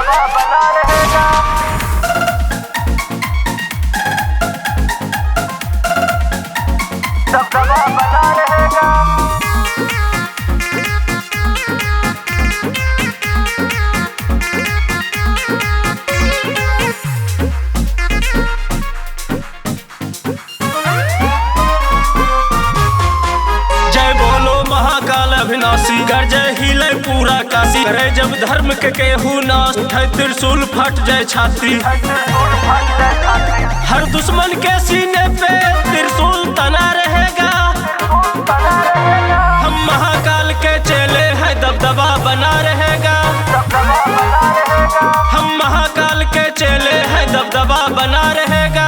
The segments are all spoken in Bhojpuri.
दबदबा बना रहेगा। दबदबा बना रहेगा। जय बोलो महाकाल अविनाशी, गर्जे हिले पूरा काशी। करे जब धर्म के केहू नाश, उठे त्रिशूल फट जाए छाती। हर दुश्मन के सीने पे त्रिशूल तना रहेगा। हम महाकाल के चेले हैं, दबदबा बना रहेगा। हम महाकाल के चेले हैं, दबदबा बना रहेगा।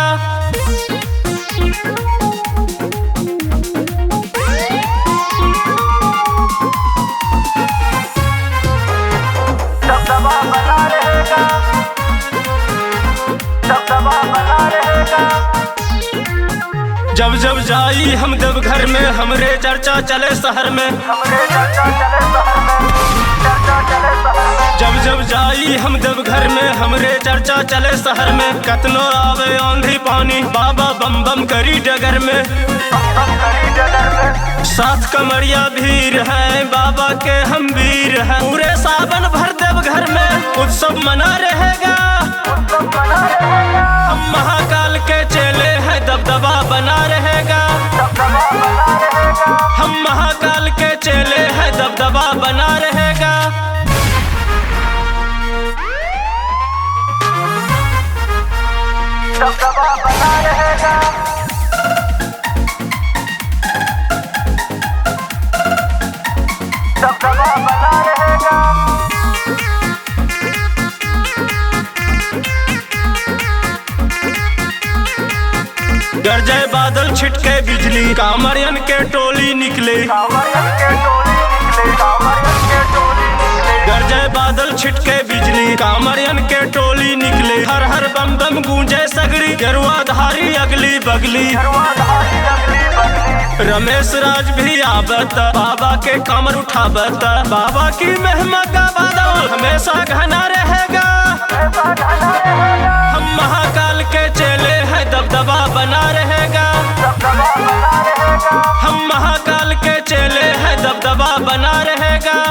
दबदबा बना रहेगा। दबदबा बना रहेगा। जब जब जाई हम देवघर में, हमरे चर्चा चले शहर में। हमरे चर्चा चले शहर में। चर्चा चले शहर में। जब जब जाई हम देवघर में, हमरे चर्चा चले शहर में। कतनो आवे आंधी पानी, बाबा बम बम करी डगर में। हम करी डगर में। साथ कमरिया भीड़ है, बाबा के हम वीर हैं। पूरे सावन भर देवघर में उत्सव मना रहेगा। उत्सव बना रहेगा। हम महाकाल के चेले हैं, दबदबा बना रहेगा। दबदबा बना रहेगा। हम महाकाल के चेले हैं, दबदबा बना रहेगा। दबदबा बना रहेगा। दबदबा बना रहेगा। गरजे बादल छिटके बिजली, कांवरियन के टोली निकले। कांवरियन के टोली निकले। कांवरियन के टोली निकले। गरजे बादल छिटके बिजली, कांवरियन के टोली निकले। हर हर बम बम गूंजे सगरी, गरुआ धारी अगली बगली। धर्माधारी अगली बगली। रमेश राज भी आवत, बाबा के कमर उठावत। बाबा की महिमा का बादल हमेशा घना रहेगा। ऐसा घना रहेगा। हम महाकाल के चेले हैं, दबदबा बना रहेगा। दबदबा बना रहेगा। हम महाकाल के चेले हैं, दबदबा बना रहेगा।